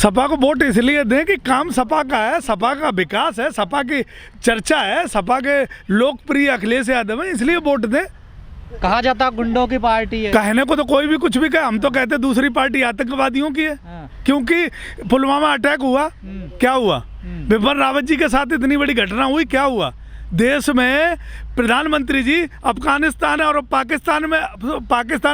सपा को वोट इसलिए दें कि काम सपा का है, सपा का विकास है, सपा की चर्चा है, सपा के लोकप्रिय अखिलेश यादव है, इसलिए वोट दें। कहा जाता गुंडों की पार्टी है। कहने को तो कोई भी कुछ भी कहे, हम तो कहते दूसरी पार्टी आतंकवादियों की है। क्योंकि पुलवामा अटैक हुआ, क्या हुआ? बिपिन रावत जी के साथ इतनी बड़ी घटना हुई, क्या हुआ? देश में प्रधानमंत्री जी अफगानिस्तान और पाकिस्तान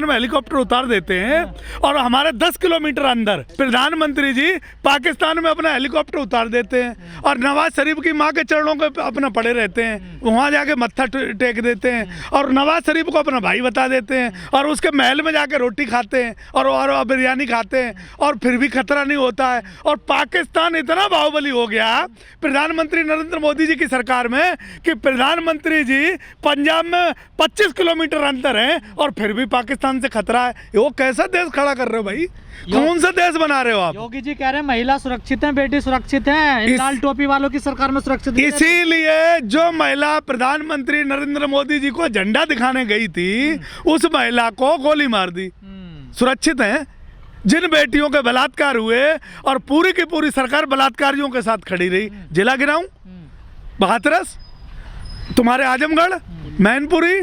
में हेलीकॉप्टर उतार देते हैं और हमारे 10 किलोमीटर अंदर प्रधानमंत्री जी पाकिस्तान में अपना हेलीकॉप्टर उतार देते हैं और नवाज शरीफ की मां के चरणों पे अपना पड़े रहते हैं, वहाँ जाके मत्था टेक देते हैं और नवाज शरीफ को अपना भाई बता देते हैं और उसके महल में जाके रोटी खाते हैं और बिरयानी खाते हैं और फिर भी खतरा नहीं होता है। और पाकिस्तान इतना बाहुबली हो गया प्रधानमंत्री नरेंद्र मोदी जी की सरकार में कि प्रधानमंत्री जी पंजाब में 25 किलोमीटर अंतर है और फिर भी पाकिस्तान से खतरा है। वो कैसा देश खड़ा कर रहे हो भाई? कौन सा देश बना रहे हो आप? योगी जी कह रहे हैं महिला सुरक्षित है, बेटी सुरक्षित है, लाल टोपी वालों की सरकार में सुरक्षित। इसीलिए जो महिला प्रधानमंत्री नरेंद्र मोदी जी को झंडा दिखाने गई थी उस महिला को गोली मार दी। सुरक्षित है? जिन बेटियों के बलात्कार हुए और पूरी की पूरी सरकार बलात्कारियों के साथ खड़ी रही, जिला गिराऊं, बहातरस, तुम्हारे आजमगढ़, मैनपुरी,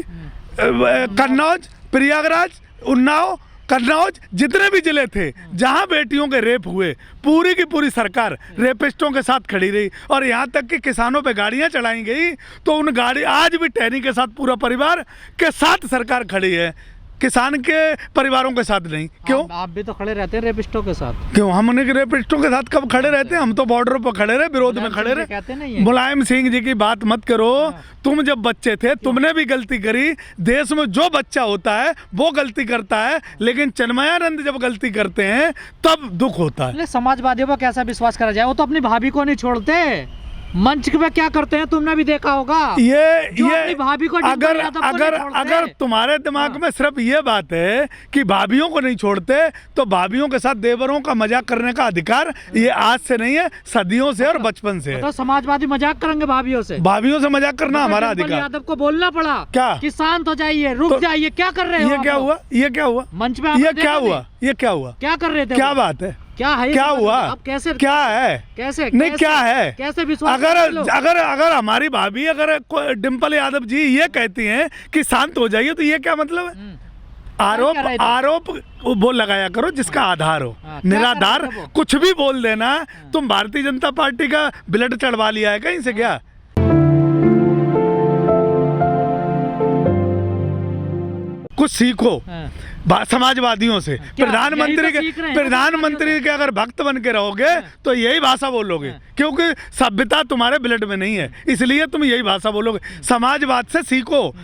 कन्नौज, प्रयागराज, उन्नाव, कन्नौज, जितने भी जिले थे जहां बेटियों के रेप हुए, पूरी की पूरी सरकार रेपिस्टों के साथ खड़ी रही। और यहाँ तक कि किसानों पे गाड़ियां चलाई गई तो उन गाड़ी आज भी टहनी के साथ पूरा परिवार के साथ सरकार खड़ी है, किसान के परिवारों के साथ नहीं। क्यों? आप भी तो खड़े रहते हैं रेपिस्टों के साथ। क्यों? हम उन्हें रेपिस्टों के साथ कब खड़े रहते हैं? हम तो बॉर्डर पर खड़े रहे, विरोध में खड़े रहे। मुलायम सिंह जी की बात मत करो। तुम जब बच्चे थे तुमने भी गलती करी। देश में जो बच्चा होता है वो गलती करता है, लेकिन चिन्मयानंद जब गलती करते हैं तब दुख होता है। समाजवादियों पर कैसा विश्वास करा जाए? वो तो अपनी भाभी को नहीं छोड़ते। मंच में क्या करते हैं तुमने भी देखा होगा। ये भाभी को अगर तुम्हारे दिमाग में सिर्फ ये बात है कि भाभीयों को नहीं छोड़ते, तो भाभीयों के साथ देवरों का मजाक करने का अधिकार ये आज से नहीं है, सदियों से और बचपन से है। तो समाजवादी मजाक करेंगे भाभीयों से? भाभीयों से मजाक करना हमारा अधिकार। यादव को बोलना पड़ा क्या कि शांत हो जाइए, रुक जाइए, क्या कर रहे हो? ये क्या हुआ? ये क्या हुआ मंच में? ये क्या हुआ? ये क्या हुआ? क्या कर रहे थे? क्या बात है? क्या है? क्या हुआ? आप कैसे? क्या है? कैसे? नहीं क्या है? कैसे विश्वास? अगर हमारी भाभी, अगर डिम्पल यादव जी ये कहती हैं कि शांत हो जाइए, तो ये क्या मतलब है? आरोप वो लगाया करो जिसका आधार हो। निराधार कुछ भी बोल देना। तुम भारतीय जनता पार्टी का ब्लड चढ़वा लिया है कहीं से क्या? कुछ सीखो समाजवादियों से। प्रधानमंत्री के अगर भक्त बन के रहोगे तो यही भाषा बोलोगे, क्योंकि सभ्यता तुम्हारे ब्लड में नहीं है, इसलिए तुम यही भाषा बोलोगे। समाजवाद से सीखो।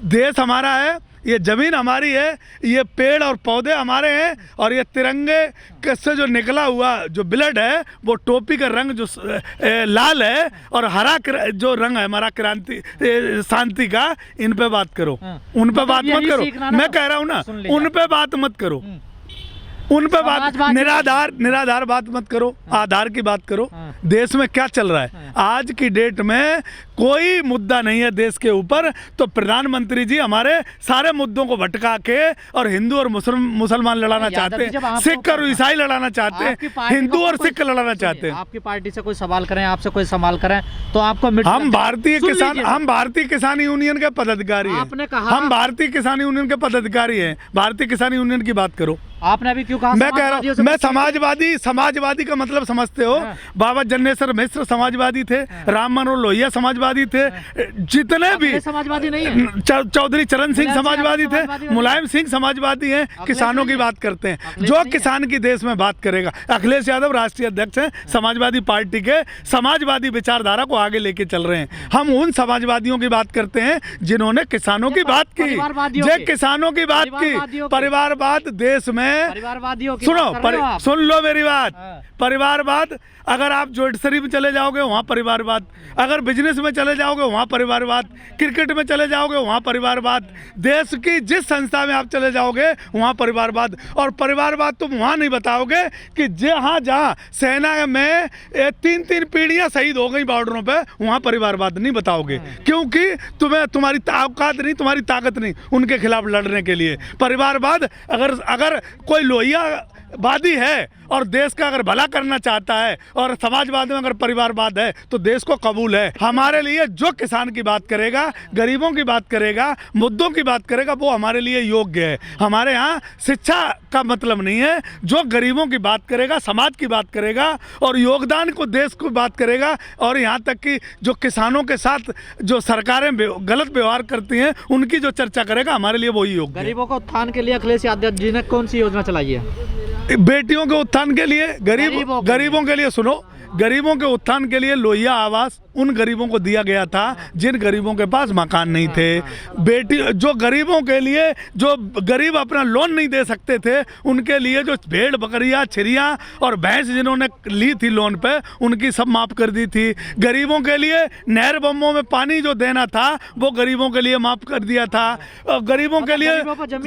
देश हमारा है, ये जमीन हमारी है, ये पेड़ और पौधे हमारे हैं और ये तिरंगे से जो निकला हुआ जो ब्लड है वो टोपी का रंग जो लाल है और हरा जो रंग है हमारा क्रांति शांति का, इन पे बात करो, उन पे बात मत करो। मैं कह रहा हूँ ना, उन पे बात मत करो, उन पे बात निराधार बात मत करो, आधार की बात करो। देश में क्या चल रहा है आज की डेट में? कोई मुद्दा नहीं है देश के ऊपर, तो प्रधानमंत्री जी हमारे सारे मुद्दों को भटका के और हिंदू और मुसलमान लड़ाना चाहते हैं, सिख और ईसाई लड़ाना चाहते हैं, हिंदू और सिख लड़ाना चाहते हैं। आपकी पार्टी से कोई सवाल करें, आपसे कोई सवाल करें तो आपको हम भारतीय किसान यूनियन के पदाधिकारी हैं। आपने कहा हम भारतीय किसान यूनियन के पदाधिकारी हैं। भारतीय किसान यूनियन की बात करो। आपने अभी क्यों कहा? मैं कह रहा हूँ, मैं समाजवादी का मतलब समझते हो? बाबा जन्नेश्वर मिश्र समाजवादी थे, राम मनोहर लोहिया समाजवादी थे, जितने भी समाजवादी नहीं, चौधरी चरण सिंह समाजवादी थे, मुलायम सिंह समाजवादी हैं। किसानों की बात करते हैं, जो किसान की देश में बात करेगा। अखिलेश यादव राष्ट्रीय अध्यक्ष हैं समाजवादी पार्टी के, समाजवादी विचारधारा को आगे लेके चल रहे हैं। हम उन समाजवादियों की बात करते हैं जिन्होंने किसानों की बात की, किसानों की बात की। परिवारवाद देश में, सुन लो मेरी बात। परिवारवाद, अगर आप ज्वेलरी में चले जाओगे वहाँ परिवारवाद, अगर बिजनेस में चले जाओगे वहाँ परिवारवाद, क्रिकेट में चले जाओगे वहाँ परिवारवाद, देश की जिस संस्था में आप चले जाओगे वहाँ परिवारवाद। और परिवारवाद तुम वहाँ नहीं बताओगे कि जहाँ सेना में 3-3 पीढ़ियाँ शहीद हो गई बॉर्डरों पे, वहाँ परिवारवाद नहीं बताओगे, क्योंकि तुम्हारी औकात नहीं, तुम्हारी ताकत नहीं उनके खिलाफ लड़ने के लिए। परिवारवाद, अगर कोई लोहिया समाजवादी है और देश का अगर भला करना चाहता है और समाजवाद में अगर परिवारवाद है तो देश को कबूल है। हमारे लिए जो किसान की बात करेगा, गरीबों की बात करेगा, मुद्दों की बात करेगा, वो हमारे लिए योग्य है। हमारे यहाँ शिक्षा का मतलब नहीं है। जो गरीबों की बात करेगा, समाज की बात करेगा और योगदान को देश को बात करेगा, और यहाँ तक कि जो किसानों के साथ जो सरकारें गलत व्यवहार करती हैं उनकी जो चर्चा करेगा, हमारे लिए वही योग्य है। गरीबों को उत्थान के लिए अखिलेश यादव जी ने कौन सी योजना चलाई है? बेटियों के उत्थान के लिए, गरीबों के लिए सुनो, गरीबों के उत्थान के लिए लोहिया आवास उन गरीबों को दिया गया था जिन गरीबों के पास मकान नहीं थे। बेटी जो गरीबों के लिए, जो गरीब अपना लोन नहीं दे सकते थे, उनके लिए जो भेड़ बकरियां, छिरियां और भैंस जिन्होंने ली थी लोन पे, उनकी सब माफ़ कर दी थी। गरीबों के लिए नहर बम्बों में पानी जो देना था वो गरीबों के लिए माफ़ कर दिया था। और गरीबों के लिए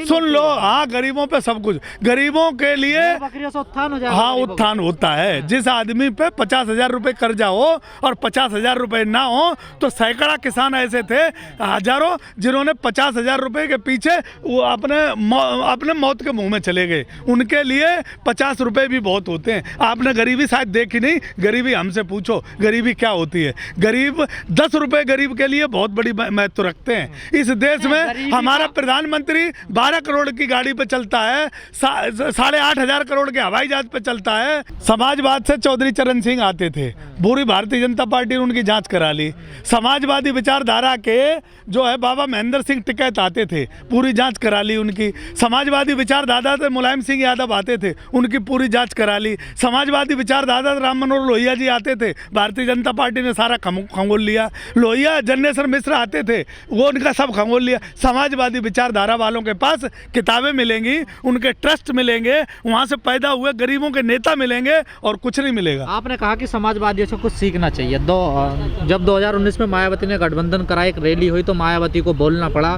सुन लो, हाँ, गरीबों पे सब कुछ, गरीबों के लिए उत्थान हो जाएगा। हाँ, उत्थान होता है। जिस आदमी पे 50,000 रुपये कर्जा हो और 50,000 रुपये ना हो, तो सैकड़ा किसान ऐसे थे, हजारों, जिन्होंने 50,000 रुपये के पीछे वो अपने मौत के मुंह में चले गए। उनके लिए 50 रुपये भी बहुत होते हैं। आपने गरीबी शायद देखी नहीं, गरीबी हमसे पूछो गरीबी क्या होती है। गरीब 10 रुपये गरीब के लिए बहुत बड़ी महत्व रखते हैं। इस देश में हमारा प्रधानमंत्री 12 करोड़ की गाड़ी पे चलता है, 8,500 करोड़ के हवाई जहाज पे चलता है। समाजवाद से चौधरी चरण सिंह आते थे, पूरी भारतीय जनता पार्टी ने उनकी जांच करा ली। समाजवादी विचारधारा के जो है बाबा महेंद्र सिंह टिकैत आते थे, पूरी जांच करा ली उनकी। समाजवादी विचारधारा से मुलायम सिंह यादव आते थे, उनकी पूरी जांच करा ली। समाजवादी विचारधारा से राम मनोहर लोहिया जी आते थे, भारतीय जनता पार्टी ने सारा खंगोल लिया। लोहिया जन्नेश्वर मिश्र आते थे, वो उनका सब खंगोल लिया। समाजवादी विचारधारा वालों के पास किताबें मिलेंगी, उनके ट्रस्ट मिलेंगे, वहाँ से पैदा हुए गरीबों के नेता मिलेंगे और कुछ नहीं मिलेगा। आपने कहा कि समाजवादियों से कुछ सीखना चाहिए। जब 2019 में मायावती ने गठबंधन करा, एक रैली हुई तो मायावती को बोलना पड़ा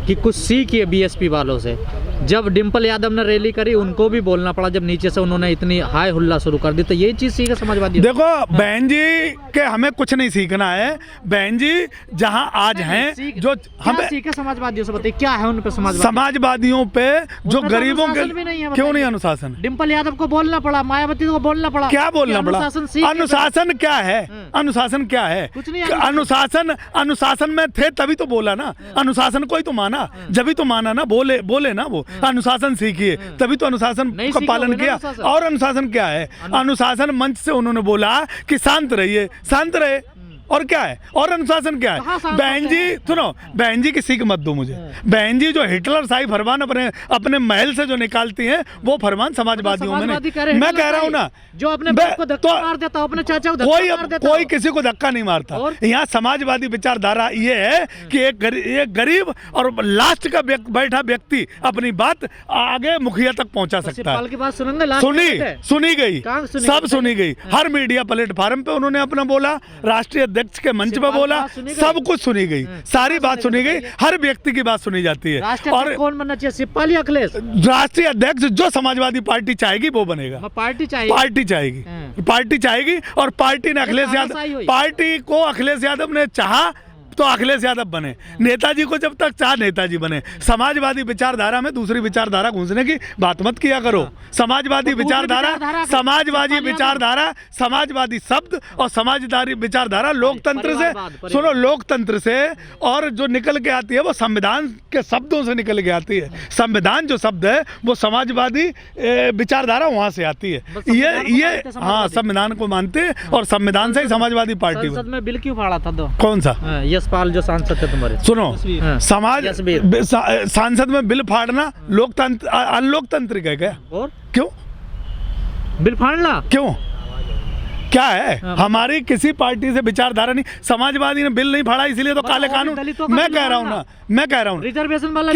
कि कुछ सीखिए बीएसपी वालों से। जब डिम्पल यादव ने रैली करी, उनको भी बोलना पड़ा जब नीचे से उन्होंने इतनी हाय हुल्ला शुरू कर दी। तो ये चीज सीखे समाजवादी? देखो बहन जी के हमें कुछ नहीं सीखना है। बहन जी जहां आज हैं, जो हमें सीखे समाजवादियों से, बताइए क्या है उन पे समाजवादियों पे जो गरीबों के, क्यों नहीं अनुशासन? डिम्पल यादव को बोलना पड़ा, मायावती को बोलना पड़ा। क्या बोलना पड़ा? अनुशासन क्या है? अनुशासन क्या है? कुछ नहीं। अनुशासन में थे तभी तो बोला ना। अनुशासन को ही तो माना, जब तो माना ना, बोले ना। वो अनुशासन सीखिए, तभी तो अनुशासन का पालन किया। और अनुशासन क्या है? अनुशासन मंच से उन्होंने बोला कि शांत रहिए, शांत रहे। और क्या है? और अनुशासन क्या है? बहन जी सुनो, बहन जी की सीख मत दो मुझे। बहन जी जो हिटलर शाही फरमान अपने महल से जो निकालती हैं, वो फरमान समाजवादियों में नहीं। मैं कह रहा हूँ ना, जो अपने बाप को धक्का मार देता, अपने चाचा को धक्का मार देता, कोई किसी को धक्का नहीं मारता। यहाँ समाजवादी विचारधारा ये है कि एक गरीब और लास्ट का बैठा व्यक्ति अपनी बात आगे मुखिया तक पहुँचा सकता है। सुनी गई, सब सुनी गई। हर मीडिया प्लेटफार्म पे उन्होंने अपना बोला, राष्ट्रीय अध्यक्ष के मंच पे बोला, सब कुछ सुनी गई, सारी बात सुनी गई। हर व्यक्ति की बात सुनी जाती है। और कौन बनना चाहिए, शिवपाल या अखिलेश? राष्ट्रीय अध्यक्ष जो समाजवादी पार्टी चाहेगी वो बनेगा। पार्टी चाहेगी और पार्टी ने अखिलेश यादव, पार्टी को अखिलेश यादव ने चाहा तो अखिलेश यादव बने। नेताजी को जब तक चाह नेताजी बने। समाजवादी विचारधारा में दूसरी विचारधारा घुसने की बात मत किया करो। समाजवादी विचारधारा, समाजवादी शब्द और समाजवादी विचारधारा लोकतंत्र से, सुनो, लोकतंत्र से और जो निकल के आती है वो संविधान के शब्दों से निकल के आती है। संविधान जो शब्द है वो समाजवादी विचारधारा वहां से आती है। ये हाँ, संविधान को मानते हैं और संविधान से ही समाजवादी पार्टी। संसद में बिल क्यों फाड़ा था? कौन सा? यशपाल जो सांसद थे तुम्हारे। सुनो, समाज सांसद में बिल फाड़ना लोकतंत्र अनलोकतांत्रिक है क्या? और क्यों बिल फाड़ना? क्यों? क्या है? हमारी किसी पार्टी से विचारधारा नहीं। समाजवादी ने बिल नहीं फाड़ा इसलिए तो काले कानून। मैं कह रहा हूँ रिजर्वेशन वाला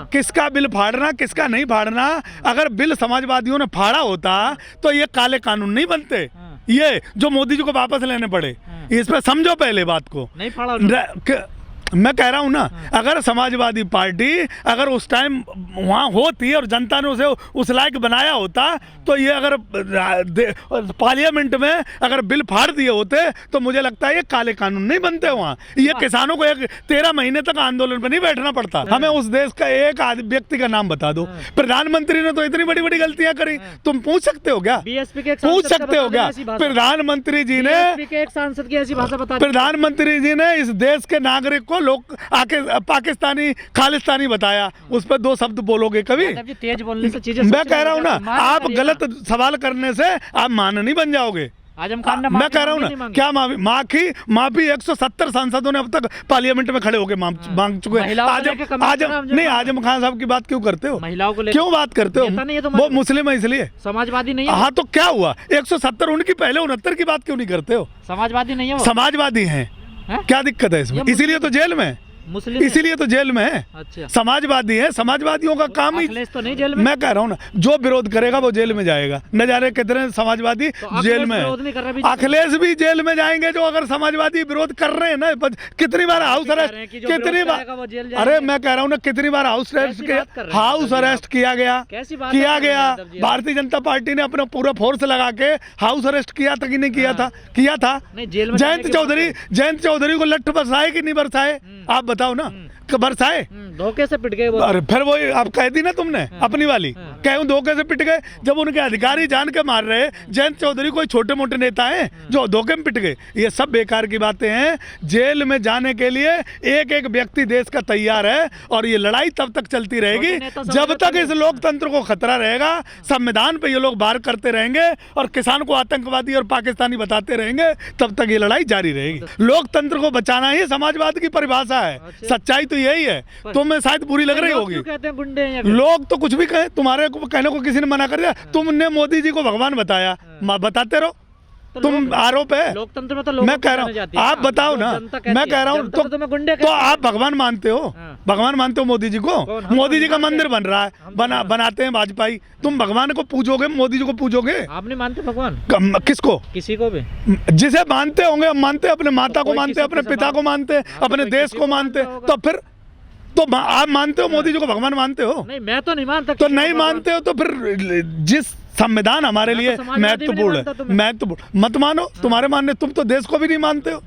किसका बिल फाड़ना, किसका नहीं फाड़ना। अगर बिल समाजवादियों ने फाड़ा होता तो ये काले कानून नहीं बनते। ये जो मोदी जी को वापस लेने पड़े, इस पे समझो पहले बात को। नहीं फाड़ा मैं कह रहा हूँ ना, अगर समाजवादी पार्टी अगर उस टाइम वहाँ होती और जनता ने उसे उस लायक बनाया होता, तो ये अगर पार्लियामेंट में अगर बिल फाड़ दिए होते तो मुझे लगता है ये काले कानून नहीं बनते वहाँ। ये किसानों को 13 महीने तक आंदोलन पर नहीं बैठना पड़ता। हमें उस देश का एक व्यक्ति का नाम बता दो। प्रधानमंत्री ने तो इतनी बड़ी बड़ी गलतियां करी, तुम पूछ सकते हो क्या? बीएसपी के पूछ सकते हो क्या? प्रधानमंत्री जी ने, एक सांसद की ऐसी भाषा बता, प्रधानमंत्री जी ने इस देश के नागरिक को लोग आके पाकिस्तानी खालिस्तानी बताया, उस पर 2 शब्द बोलोगे कभी? तेज बोलने से चीजें, मैं कह रहा हूँ ना, आप गलत सवाल करने से आप माननी बन जाओगे। आजम खान ने मैं कह रहा हूँ ना, क्या माफी 170 सांसदों ने अब तक पार्लियामेंट में खड़े होकर मांग चुके हैं। आजम खान साहब की बात क्यों करते हो? महिलाओं को क्यों बात करते हो? वो मुस्लिम है इसलिए, समाजवादी नहीं है। हाँ तो क्या हुआ? 170 उनकी, पहले 69 की बात क्यों नहीं करते हो? समाजवादी नहीं है वो। समाजवादी हैं, क्या दिक्कत है इसमें? इसीलिए तो जेल में, मुस्लिम इसीलिए तो जेल में है। अच्छा, समाजवादी है, समाजवादियों का काम ही तो नहीं जेल में। मैं कह रहा हूँ ना, जो विरोध करेगा वो जेल में जाएगा। न जाने कितने समाजवादी जेल में है। अखिलेश भी जेल में जाएंगे जो अगर समाजवादी विरोध कर रहे हैं ना। कितनी बार हाउस अरेस्ट, कितनी बार, अरे मैं कह रहा हूँ ना, कितनी बार हाउस अरेस्ट किया गया। भारतीय जनता पार्टी ने अपना पूरा फोर्स लगा के हाउस अरेस्ट किया था कि नहीं किया था? किया था। जयंत चौधरी को लठ बरसाए कि नहीं बरसाए? आप बताओ ना, बरसाए? धोखे से पिट गए वो। अरे फिर वो आप कह दी ना तुमने अपनी वाली, कहूँ धोखे से पिट गए। जब उनके अधिकारी जान के मार रहे, जयंत चौधरी कोई छोटे मोटे नेता हैं जो धोखे में पिट गए? ये सब बेकार की बातें हैं। जेल में जाने के लिए एक एक व्यक्ति देश का तैयार है, और ये लड़ाई तब तक चलती रहेगी जब तक इस लोकतंत्र को खतरा रहेगा। संविधान पे ये लोग वार करते रहेंगे और किसान को आतंकवादी और पाकिस्तानी बताते रहेंगे, तब तक ये लड़ाई जारी रहेगी। लोकतंत्र को बचाना ही समाजवाद की परिभाषा है। सच्चाई तो यही है। तुम्हें शायद बुरी लग रही होगी। कहते हैं गुंडे हैं, लोग तो कुछ भी कहें, तुम्हारे को कहने को किसी ने मना कर दिया? तुमने मोदी जी को भगवान बताया, बताते रहो। तुम आरोप है लोकतंत्र में। तो मैं कह रहा हूँ, आप बताओ ना। मैं कह रहा हूँ तो आप भगवान मानते हो? भगवान मानते हो मोदी जी को? मोदी जी का मंदिर बन रहा है, बनाते हैं वाजपेयी। तुम भगवान को पूजोगे, मोदी जी को पूजोगे? आप नहीं मानते भगवान? किसको? किसी को भी जिसे मानते होंगे। हम मानते, अपने माता को मानते, अपने पिता को मानते, अपने देश को मानते। तो फिर तो आप मानते हो मोदी जी को भगवान मानते हो? नहीं, मैं तो नहीं मानता। तो नहीं मानते हो तो फिर जिस संविधान हमारे लिए महत्वपूर्ण है, महत्वपूर्ण मत मानो। तुम्हारे मानने, तुम तो देश को भी नहीं मानते हो।